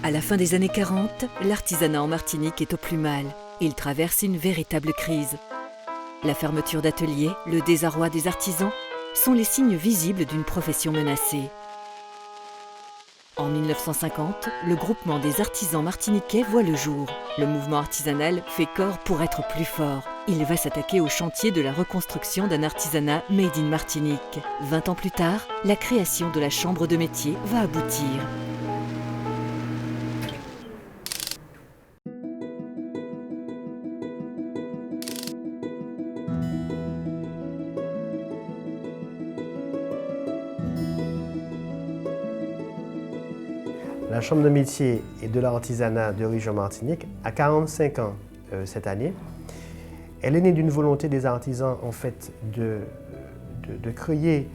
À la fin des années 40, l'artisanat en Martinique est au plus mal. Il traverse une véritable crise. La fermeture d'ateliers, le désarroi des artisans sont les signes visibles d'une profession menacée. En 1950, le groupement des artisans martiniquais voit le jour. Le mouvement artisanal fait corps pour être plus fort. Il va s'attaquer au chantier de la reconstruction d'un artisanat made in Martinique. 20 ans plus tard, la création de la chambre de métier va aboutir. La Chambre de métier et de l'artisanat de région Martinique a 45 ans cette année. Elle est née d'une volonté des artisans en fait de créer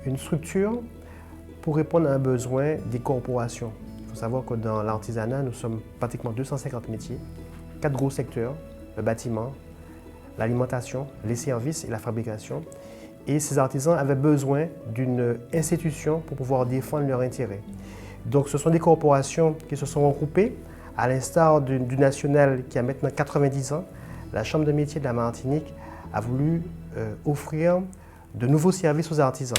une structure pour répondre à un besoin des corporations. Il faut savoir que dans l'artisanat, nous sommes pratiquement 250 métiers, 4 gros secteurs, le bâtiment, l'alimentation, les services et la fabrication. Et ces artisans avaient besoin d'une institution pour pouvoir défendre leurs intérêts. Donc ce sont des corporations qui se sont regroupées, à l'instar du national qui a maintenant 90 ans. La Chambre de métier de la Martinique a voulu offrir de nouveaux services aux artisans.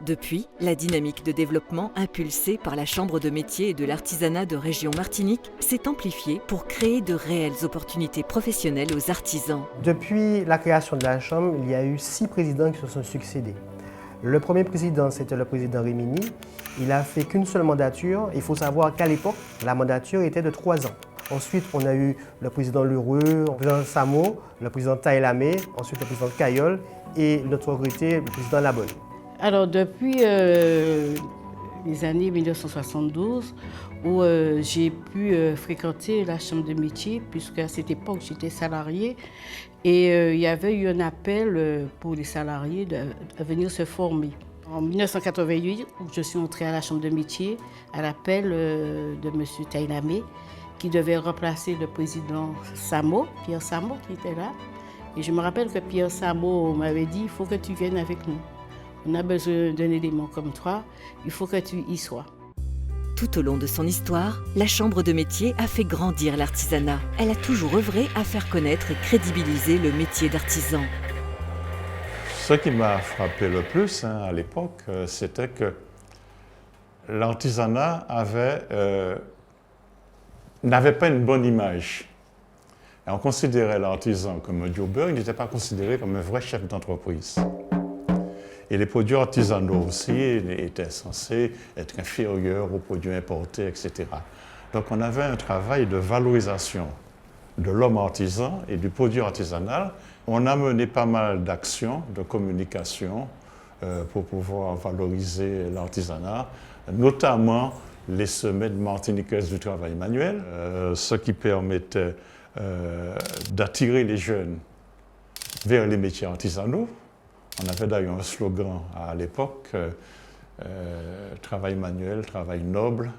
Depuis, la dynamique de développement impulsée par la Chambre de métier et de l'artisanat de région Martinique s'est amplifiée pour créer de réelles opportunités professionnelles aux artisans. Depuis la création de la Chambre, il y a eu 6 présidents qui se sont succédés. Le premier président, c'était le président Rimini. Il n'a fait qu'une seule mandature. Il faut savoir qu'à l'époque, la mandature était de 3 ans. Ensuite, on a eu le président Leroux, le président Samo, le président Taïlamé, ensuite le président Cayol et notre regretté, le président Labonne. Alors, depuis les années 1972, où j'ai pu fréquenter la Chambre de métier, puisqu'à cette époque, j'étais salariée, et il y avait eu un appel pour les salariés de venir se former. En 1988, je suis entrée à la Chambre de métier à l'appel de M. Taïlamé, qui devait remplacer le président Samo, Pierre Samo, qui était là. Et je me rappelle que Pierre Samo m'avait dit « il faut que tu viennes avec nous. On a besoin d'un élément comme toi, il faut que tu y sois. » Tout au long de son histoire, la Chambre de métier a fait grandir l'artisanat. Elle a toujours œuvré à faire connaître et crédibiliser le métier d'artisan. Ce qui m'a frappé le plus à l'époque, c'était que l'artisanat n'avait pas une bonne image. Et on considérait l'artisan comme un jobber, il n'était pas considéré comme un vrai chef d'entreprise. Et les produits artisanaux aussi étaient censés être inférieurs aux produits importés, etc. Donc on avait un travail de valorisation de l'homme artisan et du produit artisanal. On a mené pas mal d'actions de communication pour pouvoir valoriser l'artisanat, notamment les semaines martiniquaises du travail manuel, ce qui permettait d'attirer les jeunes vers les métiers artisanaux. On avait d'ailleurs un slogan à l'époque, travail manuel, travail noble,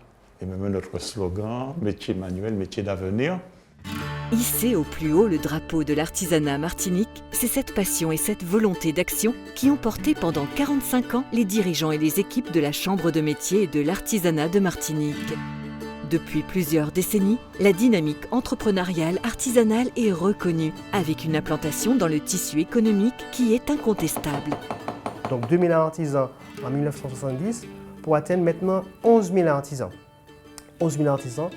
et même notre slogan, métier manuel, métier d'avenir. Hisser au plus haut le drapeau de l'artisanat martinique, c'est cette passion et cette volonté d'action qui ont porté pendant 45 ans les dirigeants et les équipes de la Chambre de métier et de l'artisanat de Martinique. Depuis plusieurs décennies, la dynamique entrepreneuriale artisanale est reconnue, avec une implantation dans le tissu économique qui est incontestable. Donc 2000 artisans en 1970 pour atteindre maintenant 11 000 artisans. 11 000 artisans,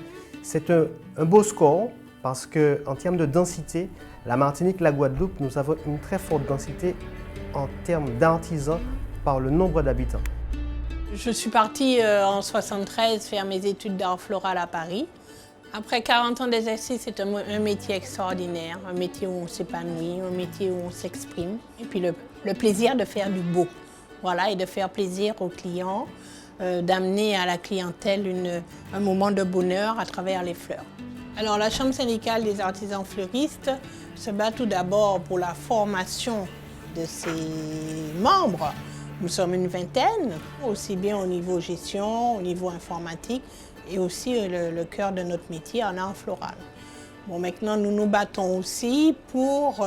c'est un beau score parce qu'en termes de densité, la Martinique, la Guadeloupe, nous avons une très forte densité en termes d'artisans par le nombre d'habitants. Je suis partie en 1973 faire mes études d'art floral à Paris. Après 40 ans d'exercice, c'est un métier extraordinaire, un métier où on s'épanouit, un métier où on s'exprime. Et puis le plaisir de faire du beau, voilà, et de faire plaisir aux clients, d'amener à la clientèle un moment de bonheur à travers les fleurs. Alors la Chambre syndicale des artisans fleuristes se bat tout d'abord pour la formation de ses membres. Nous sommes une vingtaine, aussi bien au niveau gestion, au niveau informatique et aussi le cœur de notre métier en art floral. Bon, maintenant, nous nous battons aussi pour,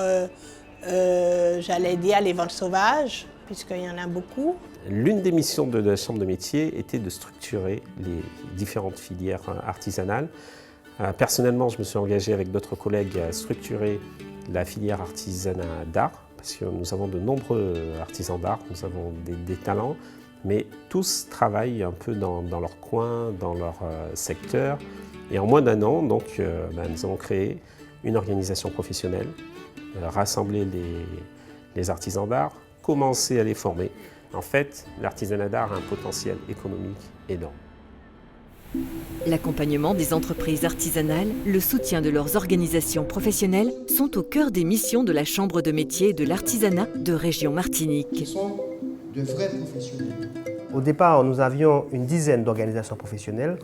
j'allais dire, les ventes sauvages, puisqu'il y en a beaucoup, L'une des missions de la Chambre de métier était de structurer les différentes filières artisanales. Personnellement, je me suis engagé avec d'autres collègues à structurer la filière artisanat d'art, parce que nous avons de nombreux artisans d'art, nous avons des talents, mais tous travaillent un peu dans leur coin, dans leur secteur. Et en moins d'un an, donc, nous avons créé une organisation professionnelle, rassembler les artisans d'art, commencer à les former. En fait, l'artisanat d'art a un potentiel économique énorme. L'accompagnement des entreprises artisanales, le soutien de leurs organisations professionnelles sont au cœur des missions de la Chambre de métier et de l'artisanat de Région Martinique. Ce sont de vrais professionnels. Au départ, nous avions une dizaine d'organisations professionnelles.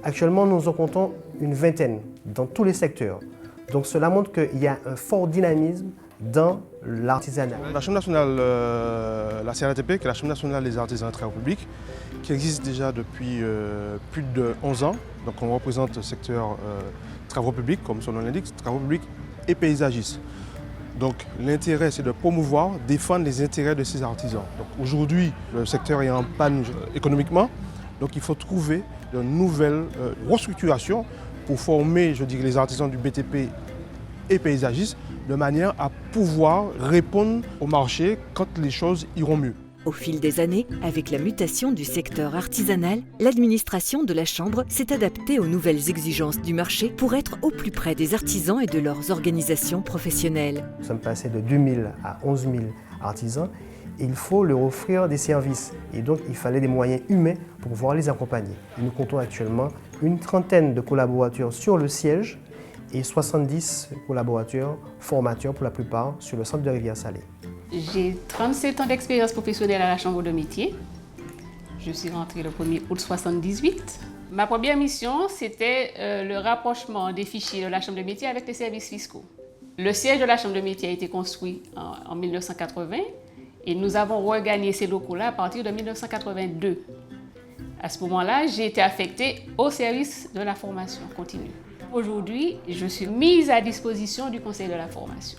Actuellement, nous en comptons une vingtaine dans tous les secteurs. Donc cela montre qu'il y a un fort dynamisme dans l'artisanat. La Chambre nationale, la CNATP, qui est la Chambre nationale des artisans et travaux publics, qui existe déjà depuis plus de 11 ans. Donc on représente le secteur travaux publics, comme son nom l'indique, travaux publics et paysagistes. Donc l'intérêt, c'est de promouvoir, défendre les intérêts de ces artisans. Donc aujourd'hui, le secteur est en panne économiquement, donc il faut trouver de nouvelles restructurations pour former, je dirais, les artisans du BTP et paysagistes de manière à pouvoir répondre au marché quand les choses iront mieux. Au fil des années, avec la mutation du secteur artisanal, l'administration de la Chambre s'est adaptée aux nouvelles exigences du marché pour être au plus près des artisans et de leurs organisations professionnelles. Nous sommes passés de 2000 à 11 000 artisans. Il faut leur offrir des services et donc il fallait des moyens humains pour pouvoir les accompagner. Et nous comptons actuellement une trentaine de collaborateurs sur le siège et 70 collaborateurs formateurs pour la plupart sur le centre de Rivière-Salée. J'ai 37 ans d'expérience professionnelle à la Chambre de métier. Je suis rentrée le 1er août 1978. Ma première mission, c'était le rapprochement des fichiers de la Chambre de métier avec les services fiscaux. Le siège de la Chambre de métier a été construit en 1980 et nous avons regagné ces locaux-là à partir de 1982. À ce moment-là, j'ai été affectée au service de la formation continue. Aujourd'hui, je suis mise à disposition du Conseil de la formation.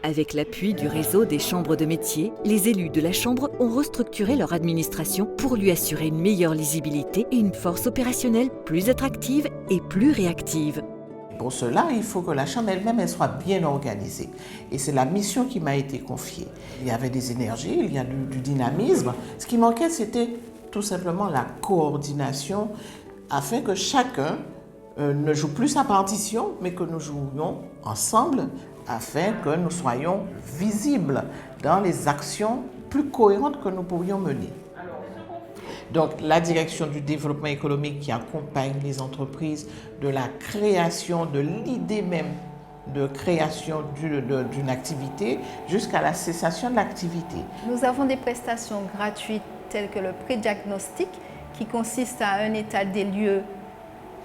Avec l'appui du réseau des chambres de métier, les élus de la Chambre ont restructuré leur administration pour lui assurer une meilleure lisibilité et une force opérationnelle plus attractive et plus réactive. Pour cela, il faut que la Chambre elle-même soit bien organisée. Et c'est la mission qui m'a été confiée. Il y avait des énergies, il y a du dynamisme. Ce qui manquait, c'était tout simplement la coordination afin que chacun ne joue plus sa partition, mais que nous jouions ensemble afin que nous soyons visibles dans les actions plus cohérentes que nous pourrions mener. Donc la direction du développement économique qui accompagne les entreprises de la création, de l'idée même de création d'une activité jusqu'à la cessation de l'activité. Nous avons des prestations gratuites telles que le pré-diagnostic qui consiste à un état des lieux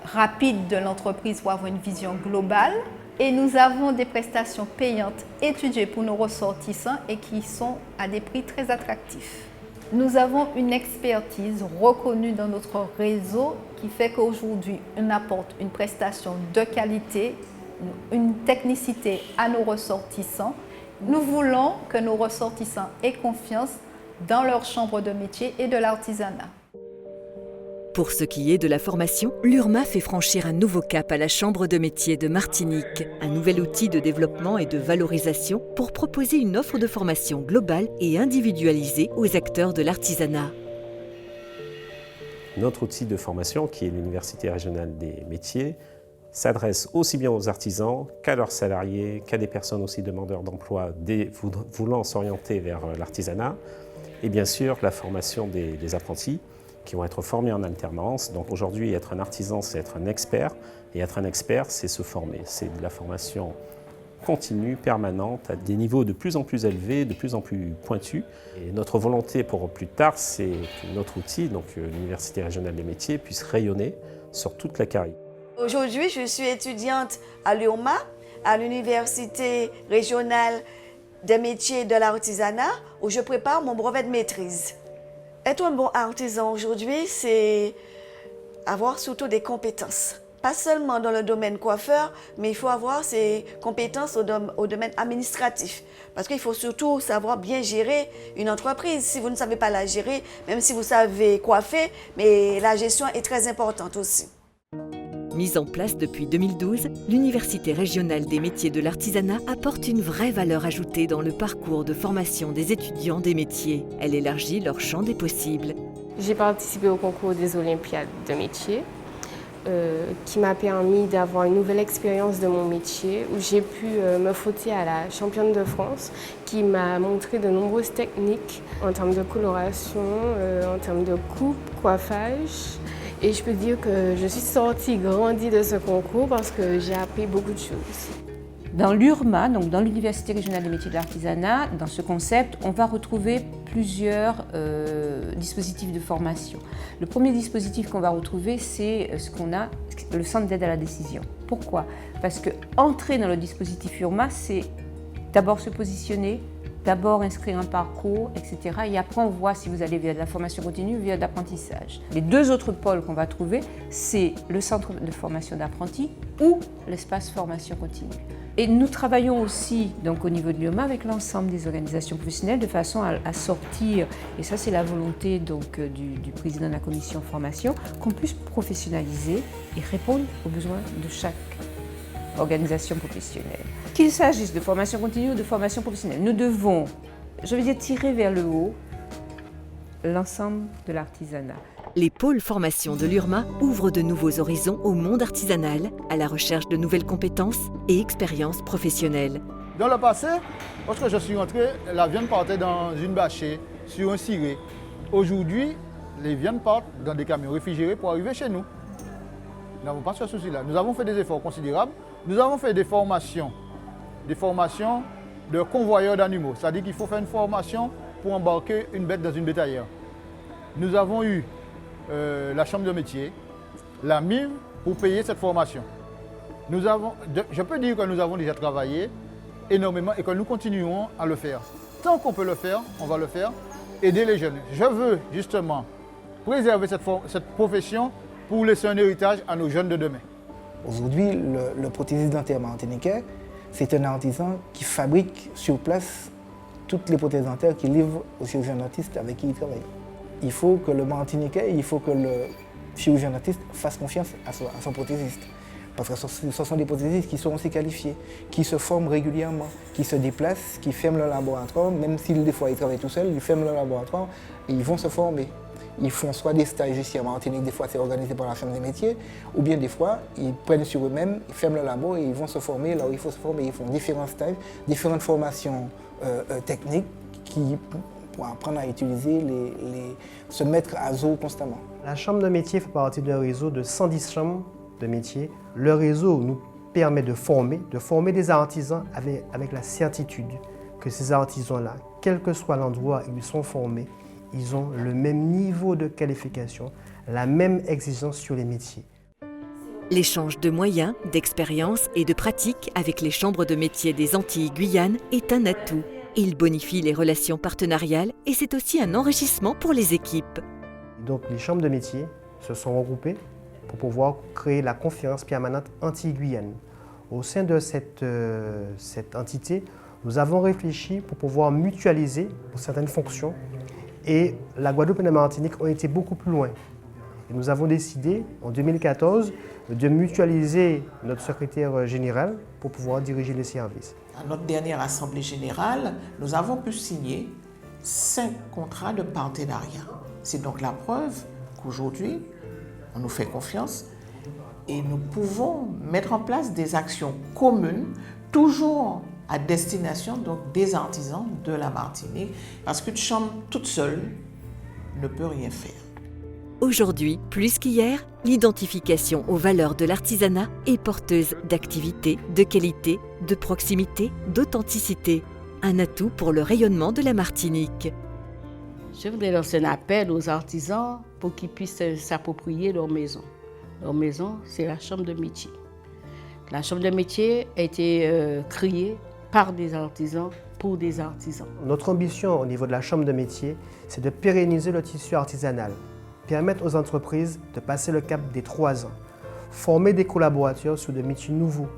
rapide de l'entreprise pour avoir une vision globale. Et nous avons des prestations payantes étudiées pour nos ressortissants et qui sont à des prix très attractifs. Nous avons une expertise reconnue dans notre réseau qui fait qu'aujourd'hui, on apporte une prestation de qualité, une technicité à nos ressortissants. Nous voulons que nos ressortissants aient confiance dans leur chambre de métier et de l'artisanat. Pour ce qui est de la formation, l'URMA fait franchir un nouveau cap à la Chambre de métier de Martinique, un nouvel outil de développement et de valorisation pour proposer une offre de formation globale et individualisée aux acteurs de l'artisanat. Notre outil de formation, qui est l'Université régionale des métiers, s'adresse aussi bien aux artisans qu'à leurs salariés, qu'à des personnes aussi demandeurs d'emploi voulant s'orienter vers l'artisanat, et bien sûr la formation des apprentis, qui vont être formés en alternance. Donc aujourd'hui, être un artisan, c'est être un expert. Et être un expert, c'est se former. C'est de la formation continue, permanente, à des niveaux de plus en plus élevés, de plus en plus pointus. Et notre volonté pour plus tard, c'est que notre outil, donc l'Université régionale des métiers, puisse rayonner sur toute la Caraïbe. Aujourd'hui, je suis étudiante à l'URMA, à l'Université régionale des métiers et de l'artisanat, où je prépare mon brevet de maîtrise. Être un bon artisan aujourd'hui, c'est avoir surtout des compétences. pas seulement dans le domaine coiffeur, mais il faut avoir ses compétences au domaine administratif. Parce qu'il faut surtout savoir bien gérer une entreprise. Si vous ne savez pas la gérer, même si vous savez coiffer, mais la gestion est très importante aussi. Mise en place depuis 2012, l'Université régionale des métiers de l'artisanat apporte une vraie valeur ajoutée dans le parcours de formation des étudiants des métiers. Elle élargit leur champ des possibles. J'ai participé au concours des Olympiades de métiers qui m'a permis d'avoir une nouvelle expérience de mon métier où j'ai pu me frotter à la championne de France qui m'a montré de nombreuses techniques en termes de coloration, en termes de coupe, coiffage. Et je peux dire que je suis sortie grandie de ce concours parce que j'ai appris beaucoup de choses. Dans l'URMA, donc dans l'Université régionale des métiers de l'artisanat, dans ce concept, on va retrouver plusieurs dispositifs de formation. Le premier dispositif qu'on va retrouver, c'est ce qu'on a, le centre d'aide à la décision. Pourquoi? Parce que entrer dans le dispositif URMA, c'est d'abord se positionner, d'abord inscrire un parcours, etc. Et après, on voit si vous allez vers de la formation continue ou vers de l'apprentissage. Les deux autres pôles qu'on va trouver, c'est le centre de formation d'apprentis ou l'espace formation continue. Et nous travaillons aussi donc, au niveau de l'URMA avec l'ensemble des organisations professionnelles de façon à sortir, et ça c'est la volonté donc, du président de la commission formation, qu'on puisse professionnaliser et répondre aux besoins de chaque organisation professionnelle. Qu'il s'agisse de formation continue ou de formation professionnelle, nous devons, je veux dire, tirer vers le haut l'ensemble de l'artisanat. Les pôles formation de l'URMA ouvrent de nouveaux horizons au monde artisanal, à la recherche de nouvelles compétences et expériences professionnelles. Dans le passé, lorsque je suis rentré, la viande partait dans une bâchée, sur un ciré. Aujourd'hui, les viandes partent dans des camions réfrigérés pour arriver chez nous. Nous n'avons pas ce souci-là. Nous avons fait des efforts considérables. Nous avons fait des formations de convoyeurs d'animaux. C'est-à-dire qu'il faut faire une formation pour embarquer une bête dans une bétaillère. Nous avons eu la chambre de métier, la MIV pour payer cette formation. Je peux dire que nous avons déjà travaillé énormément et que nous continuerons à le faire. Tant qu'on peut le faire, on va le faire. Aider les jeunes. Je veux justement préserver cette profession pour laisser un héritage à nos jeunes de demain. Aujourd'hui, le prothésiste dentaire martiniquais, c'est un artisan qui fabrique sur place toutes les prothèses dentaires qu'il livre aux chirurgiens dentistes avec qui il travaille. Il faut que le martiniquais, il faut que le chirurgien dentiste fasse confiance à son prothésiste. Parce que ce sont des prothésistes qui sont aussi qualifiés, qui se forment régulièrement, qui se déplacent, qui ferment le laboratoire, même si des fois ils travaillent tout seuls, ils ferment le laboratoire et ils vont se former. Ils font soit des stages ici à Martinique, des fois c'est organisé par la Chambre des métiers, ou bien des fois ils prennent sur eux-mêmes, ils ferment le labo et ils vont se former là où il faut se former. Ils font différents stages, différentes formations techniques pour apprendre à utiliser, se mettre à jour constamment. La Chambre de métier fait partie d'un réseau de 110 chambres de métier. Le réseau nous permet de former des artisans avec la certitude que ces artisans-là, quel que soit l'endroit où ils sont formés, ils ont le même niveau de qualification, la même exigence sur les métiers. L'échange de moyens, d'expériences et de pratiques avec les chambres de métiers des Antilles-Guyane est un atout. Il bonifie les relations partenariales et c'est aussi un enrichissement pour les équipes. Donc les chambres de métiers se sont regroupées pour pouvoir créer la conférence permanente Antilles-Guyane. Au sein de cette entité, nous avons réfléchi pour pouvoir mutualiser pour certaines fonctions et la Guadeloupe et la Martinique ont été beaucoup plus loin. Et nous avons décidé en 2014 de mutualiser notre secrétaire général pour pouvoir diriger les services. À notre dernière assemblée générale, nous avons pu signer 5 contrats de partenariat. C'est donc la preuve qu'aujourd'hui, on nous fait confiance et nous pouvons mettre en place des actions communes, toujours à destination donc, des artisans de la Martinique, parce qu'une chambre toute seule ne peut rien faire. Aujourd'hui, plus qu'hier, l'identification aux valeurs de l'artisanat est porteuse d'activité, de qualité, de proximité, d'authenticité. Un atout pour le rayonnement de la Martinique. Je voudrais lancer un appel aux artisans pour qu'ils puissent s'approprier leur maison. Leur maison, c'est la chambre de métier. La chambre de métier a été créée par des artisans, pour des artisans. Notre ambition au niveau de la chambre de métier, c'est de pérenniser le tissu artisanal, permettre aux entreprises de passer le cap des 3 ans. former des collaborateurs sur des métiers nouveaux.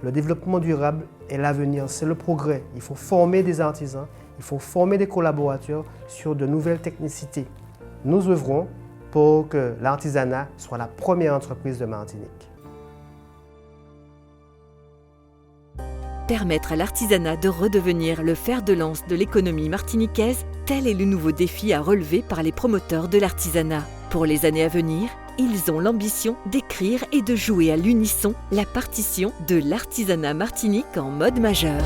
Le développement durable est l'avenir, c'est le progrès. Il faut former des artisans, il faut former des collaborateurs sur de nouvelles technicités. Nous œuvrons pour que l'artisanat soit la première entreprise de Martinique. Permettre à l'artisanat de redevenir le fer de lance de l'économie martiniquaise, tel est le nouveau défi à relever par les promoteurs de l'artisanat. Pour les années à venir, ils ont l'ambition d'écrire et de jouer à l'unisson la partition de l'artisanat martinique en mode majeur.